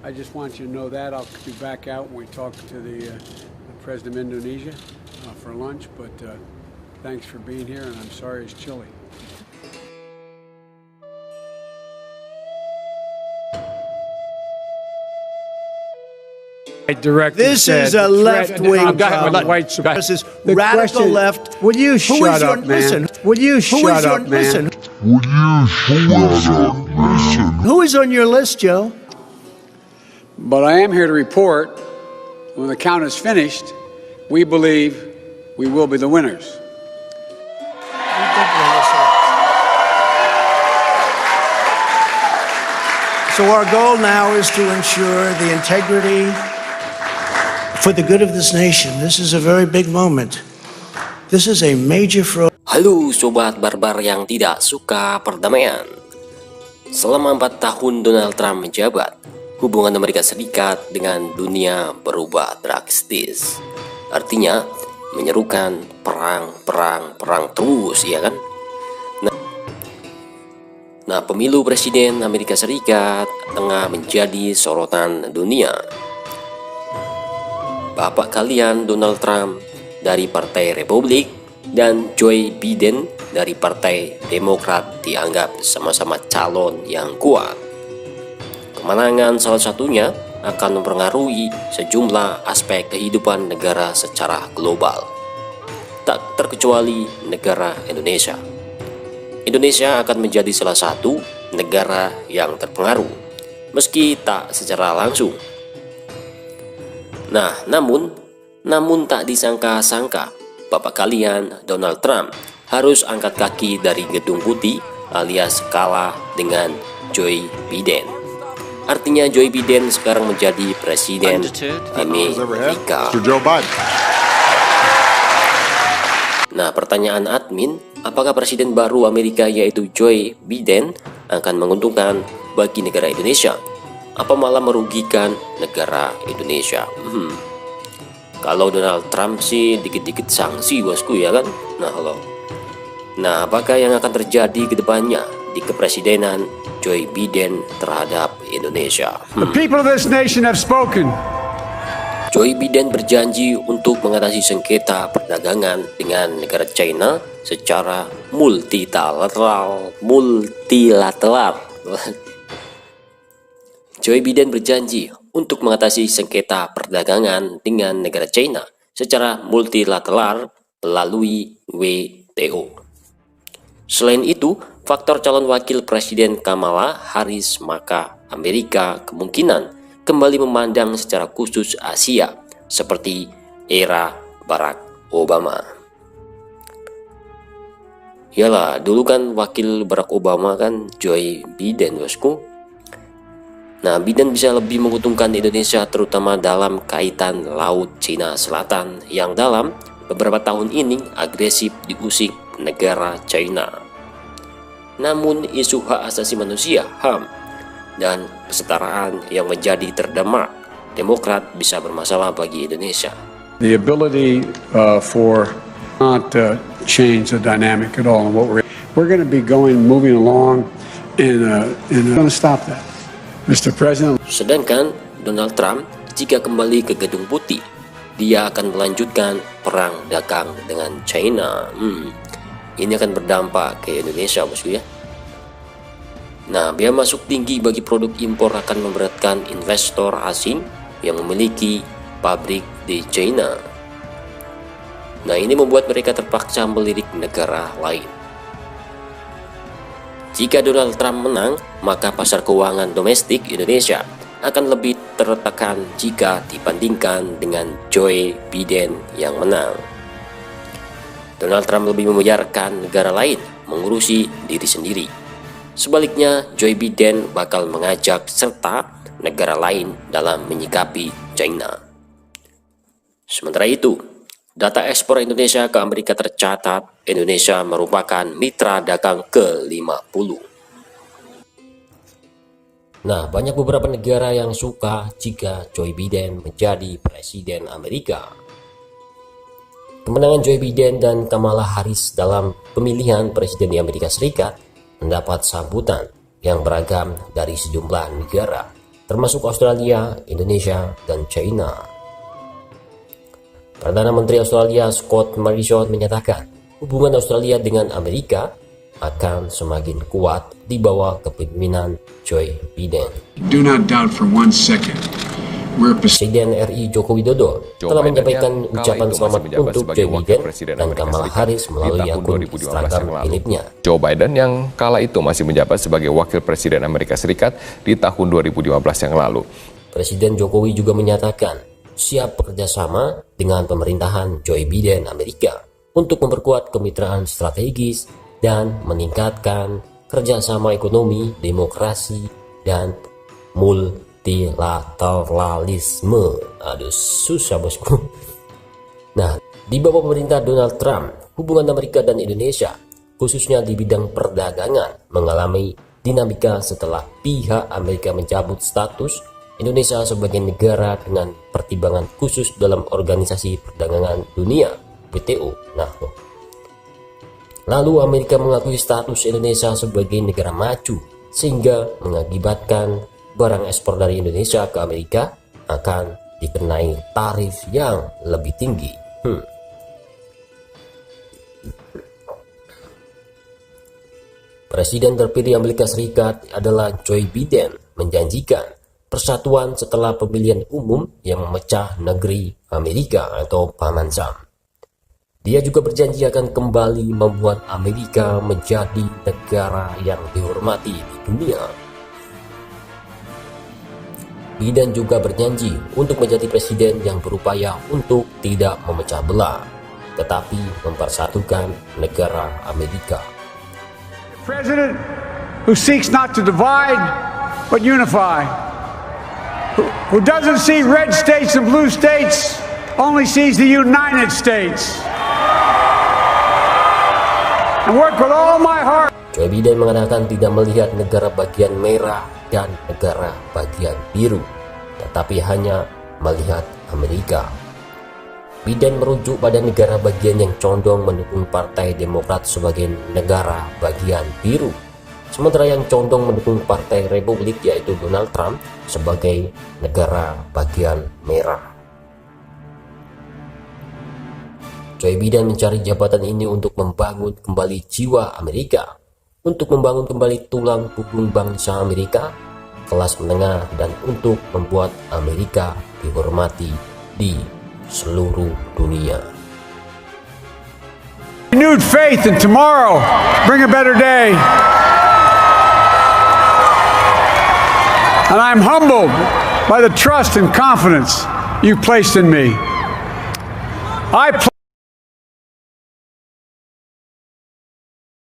I just want you to know that. I'll be back out when we talk to the President of Indonesia for lunch, but thanks for being here, and I'm sorry it's chilly. This is a left-wing This is radical left. Will you shut up, man? Listen. Will you shut up, man? Who is on your list, Joe? But I am here to report, when the count is finished, we believe we will be the winners. So our goal now is to ensure the integrity for the good of this nation. This is a very big moment. This is a major fraud. Halo sobat barbar yang tidak suka perdamaian. Selama 4 tahun Donald Trump menjabat, hubungan Amerika Serikat dengan dunia berubah drastis. Artinya menyerukan perang terus, ya kan? Nah, pemilu presiden Amerika Serikat tengah menjadi sorotan dunia. Bapak kalian Donald Trump dari Partai Republik dan Joe Biden dari Partai Demokrat dianggap sama-sama calon yang kuat. Kemenangan salah satunya akan mempengaruhi sejumlah aspek kehidupan negara secara global, tak terkecuali negara Indonesia. Indonesia akan menjadi salah satu negara yang terpengaruh, meski tak secara langsung. Nah, namun tak disangka-sangka, bapak kalian Donald Trump harus angkat kaki dari Gedung Putih alias kalah dengan Joe Biden. Artinya Joe Biden sekarang menjadi presiden Amerika. Nah, pertanyaan admin, apakah presiden baru Amerika yaitu Joe Biden akan menguntungkan bagi negara Indonesia? Apa malah merugikan negara Indonesia? Kalau Donald Trump sih dikit-dikit sanksi bosku, ya kan? Nah, apakah yang akan terjadi ke depannya di kepresidenan Joe Biden terhadap Indonesia? The people of this nation have spoken. Joe Biden berjanji untuk mengatasi sengketa perdagangan dengan negara China secara multilateral. Joe Biden berjanji untuk mengatasi sengketa perdagangan dengan negara China secara multilateral melalui WTO. Selain itu, faktor calon wakil presiden Kamala Harris, maka Amerika kemungkinan kembali memandang secara khusus Asia seperti era Barack Obama. Yalah, dulu kan wakil Barack Obama kan Joe Biden bosku. Nah, Biden bisa lebih menguntungkan Indonesia terutama dalam kaitan Laut Cina Selatan yang dalam beberapa tahun ini agresif diusik negara China. Namun isu hak asasi manusia (HAM) dan kesetaraan yang menjadi terdemak Demokrat bisa bermasalah bagi Indonesia. The ability for not change the dynamic at all, and what we're going to be moving along, and going to stop that. Mr. President. Sedangkan Donald Trump jika kembali ke Gedung Putih, dia akan melanjutkan perang dagang dengan China. Ini akan berdampak ke Indonesia bosku ya. Nah, biaya masuk tinggi bagi produk impor akan memberatkan investor asing yang memiliki pabrik di China. Nah, ini membuat mereka terpaksa melirik negara lain. Jika Donald Trump menang, maka pasar keuangan domestik Indonesia akan lebih tertekan jika dibandingkan dengan Joe Biden yang menang. Donald Trump lebih membiarkan negara lain mengurusi diri sendiri. Sebaliknya, Joe Biden bakal mengajak serta negara lain dalam menyikapi China. Sementara itu, data ekspor Indonesia ke Amerika tercatat Indonesia merupakan mitra dagang ke-50. Nah, banyak beberapa negara yang suka jika Joe Biden menjadi presiden Amerika. Kemenangan Joe Biden dan Kamala Harris dalam pemilihan presiden di Amerika Serikat mendapat sambutan yang beragam dari sejumlah negara, termasuk Australia, Indonesia, dan China. Perdana Menteri Australia Scott Morrison menyatakan hubungan Australia dengan Amerika akan semakin kuat di bawah kepemimpinan Joe Biden. Do not doubt for 1 second. Presiden RI Joko Widodo telah menyampaikan ucapan selamat untuk Joe Biden dan Kamala Harris melalui akun Instagram miliknya. Joe Biden yang kala itu masih menjabat sebagai Wakil Presiden Amerika Serikat di tahun 2015 yang lalu. Presiden Jokowi juga menyatakan siap bekerjasama dengan pemerintahan Joe Biden Amerika untuk memperkuat kemitraan strategis dan meningkatkan kerjasama ekonomi, demokrasi, dan multilateralisme. Aduh, susah bosku. Nah, di bawah pemerintah Donald Trump, hubungan Amerika dan Indonesia, khususnya di bidang perdagangan, mengalami dinamika setelah pihak Amerika mencabut status Indonesia sebagai negara dengan pertimbangan khusus dalam Organisasi Perdagangan Dunia, WTO. Lalu Amerika mengakui status Indonesia sebagai negara maju, sehingga mengakibatkan barang ekspor dari Indonesia ke Amerika akan dikenai tarif yang lebih tinggi. Presiden terpilih Amerika Serikat adalah Joe Biden menjanjikan persatuan setelah pemilihan umum yang memecah negeri Amerika atau Paman Sam. Dia juga berjanji akan kembali membuat Amerika menjadi negara yang dihormati di dunia. Biden juga berjanji untuk menjadi presiden yang berupaya untuk tidak memecah belah, tetapi mempersatukan negara Amerika. President who seeks not to divide but unify, who doesn't see red states and blue states, only sees the United States. And work with all my heart. Joe Biden mengatakan tidak melihat negara bagian merah dan negara bagian biru, tetapi hanya melihat Amerika. Biden merujuk pada negara bagian yang condong mendukung Partai Demokrat sebagai negara bagian biru, sementara yang condong mendukung Partai Republik yaitu Donald Trump sebagai negara bagian merah. Joe Biden mencari jabatan ini untuk membangun kembali jiwa Amerika, untuk membangun kembali tulang punggung bangsa Amerika, kelas menengah, dan untuk membuat Amerika dihormati di seluruh dunia. Renewed faith in tomorrow, bring a better day. And I'm humbled by the trust and confidence you placed in me. I